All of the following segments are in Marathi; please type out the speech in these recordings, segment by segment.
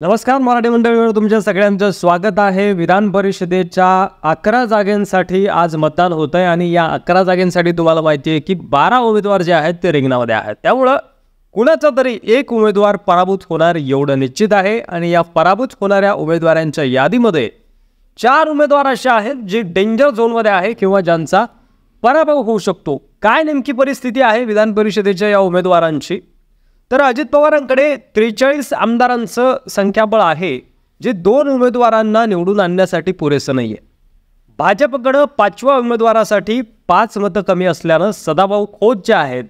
नमस्कार मराठी मंडळीवर तुमच्या सगळ्यांचं स्वागत आहे। विधान परिषदेच्या 11 जागांसाठी आज मतदान होतंय आणि या 11 जागांसाठी तुम्हाला माहिती आहे की 12 उमेदवार जे आहेत ते रिंगणामध्ये आहेत। त्यामुळे कुणाचा तरी एक उमेदवार पराभूत होणार एवढं निश्चित आहे आणि या पराभूत होणाऱ्या उमेदवारांच्या यादीमध्ये 4 उमेदवार असे आहेत जे डेंजर झोनमध्ये आहे किंवा ज्यांचा पराभव होऊ शकतो। काय नेमकी परिस्थिती आहे विधान परिषदेच्या या उमेदवारांची? तर अजित पवारांकडे 43 आमदारांचं संख्याबळ आहे जे 2 उमेदवारांना निवडून आणण्यासाठी पुरेसं नाहीये। भाजपकडे 5व्या उमेदवारासाठी 5 मतं कमी असल्यानं सदाभाऊ खोत जे आहेत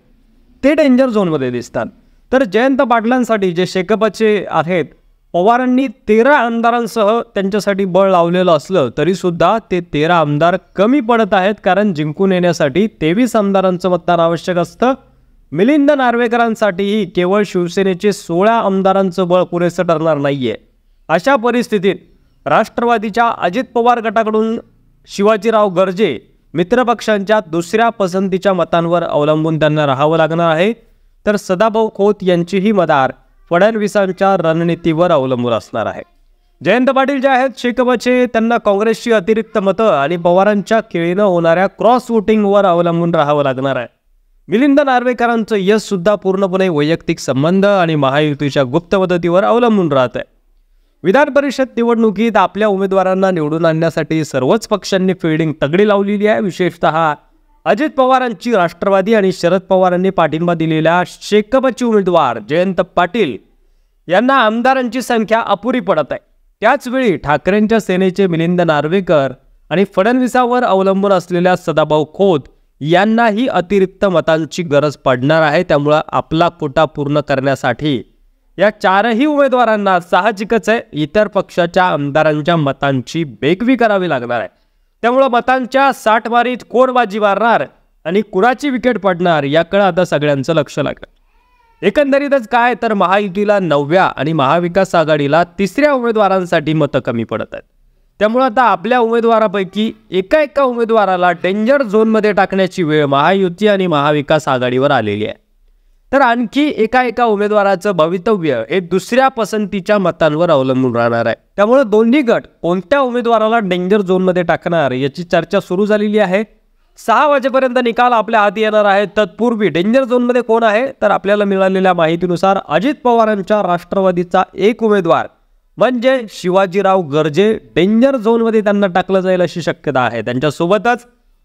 ते डेंजर झोनमध्ये दिसतात। तर जयंत पाटलांसाठी जे शेकापचे आहेत पवारांनी 13 आमदारांसह त्यांच्यासाठी बळ लावलेलं असलं तरी सुद्धा ते 13 आमदार कमी पडत आहेत, कारण जिंकून येण्यासाठी 23 आमदारांचं मतदान आवश्यक असतं। मिलिंद नार्वेकरांसाठीही केवळ शिवसेनेचे 16 आमदारांचं बळ पुरेसं ठरणार नाहीये। अशा परिस्थितीत राष्ट्रवादीच्या अजित पवार गटाकडून शिवाजीराव गर्जे मित्रपक्षांच्या दुसऱ्या पसंतीच्या मतांवर अवलंबून त्यांना राहावं लागणार आहे। तर सदाभाऊ खोत यांचीही मदार फडणवीसांच्या रणनीतीवर अवलंबून असणार आहे। जयंत पाटील जे आहेत शेकापचे त्यांना काँग्रेसची अतिरिक्त मतं आणि पवारांच्या खेळीनं होणाऱ्या क्रॉस वोटिंगवर अवलंबून राहावं लागणार आहे। मिलिंद नार्वेकरांचं यश सुद्धा पूर्णपणे वैयक्तिक संबंध आणि महायुतीच्या गुप्त मदतीवर अवलंबून राहत आहे। विधान परिषद निवडणुकीत आपल्या उमेदवारांना निवडून आणण्यासाठी सर्वच पक्षांनी फिल्डिंग तगडी लावलेली आहे। विशेषतः अजित पवारांची राष्ट्रवादी आणि शरद पवारांनी पाठिंबा दिलेल्या शेकापचे उमेदवार जयंत पाटील यांना आमदारांची संख्या अपुरी पडत आहे। त्याचवेळी ठाकरेंच्या सेनेचे मिलिंद नार्वेकर आणि फडणवीसावर अवलंबून असलेल्या सदाभाऊ खोत यांनाही अतिरिक्त मतांची गरज पडणार आहे। त्यामुळे आपला कोटा पूर्ण करण्यासाठी या 4ही उमेदवारांना साहजिकच आहे इतर पक्षाच्या आमदारांच्या मतांची बेगवी करावी लागणार आहे। त्यामुळे मतांच्या 60 मारीत कोण बाजी मारणार आणि कुणाची विकेट पडणार याकडे आता सगळ्यांचं लक्ष लागलं। एकंदरीतच काय तर महायुतीला 9व्या आणि महाविकास आघाडीला 3ऱ्या उमेदवारांसाठी मतं कमी पडत आहेत। त्यामुळे आता आपल्या उमेदवारापैकी एका उमेदवाराला डेंजर झोनमध्ये टाकण्याची वेळ महायुती आणि महाविकास आघाडीवर आलेली आहे। तर आणखी एका उमेदवाराचं भवितव्य हे दुसऱ्या पसंतीच्या मतांवर अवलंबून राहणार आहे। त्यामुळे दोन्ही गट कोणत्या उमेदवाराला डेंजर झोनमध्ये टाकणार याची चर्चा सुरू झालेली आहे। 6 वाजेपर्यंत निकाल आपल्या हाती येणार आहे। तत्पूर्वी डेंजर झोनमध्ये कोण आहे तर आपल्याला मिळालेल्या माहितीनुसार अजित पवारांच्या राष्ट्रवादीचा एक उमेदवार म्हणजे शिवाजीराव गर्जे डेंजर झोनमध्ये त्यांना टाकलं जाईल अशी शक्यता आहे। त्यांच्यासोबतच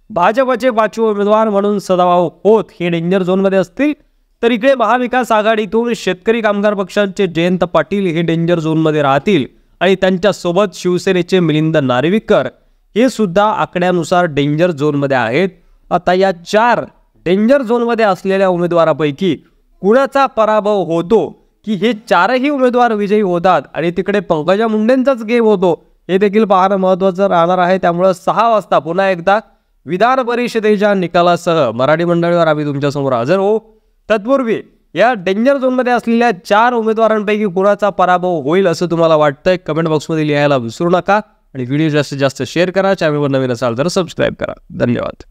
भाजपचे 5वे उमेदवार म्हणून सदाभाऊ खोत हे डेंजर झोनमध्ये असतील। तर इकडे महाविकास आघाडीतून शेतकरी कामगार पक्षांचे जयंत पाटील हे डेंजर झोनमध्ये राहतील आणि त्यांच्यासोबत शिवसेनेचे मिलिंद नार्वेकर हे सुद्धा आकड्यानुसार डेंजर झोनमध्ये आहेत। आता या 4 डेंजर झोनमध्ये असलेल्या उमेदवारापैकी कुणाचा पराभव होतो की हे 4ही उमेदवार विजयी होतात आणि तिकडे पंकजा मुंडेंचाच गेम होतो हे देखील पाहणं महत्त्वाचं राहणार आहे। त्यामुळे 6 वाजता पुन्हा एकदा विधान परिषदेच्या निकालासह मराठी मंडळीवर आम्ही तुमच्यासमोर हजर होऊ। तत्पूर्वी या डेंजर झोनमध्ये असलेल्या 4 उमेदवारांपैकी कुणाचा पराभव होईल असं तुम्हाला वाटतंय कमेंट बॉक्समध्ये लिहायला विसरू नका आणि व्हिडिओ जास्तीत जास्त शेअर करा। चॅनलवर नवीन असाल तर सबस्क्राईब करा। धन्यवाद।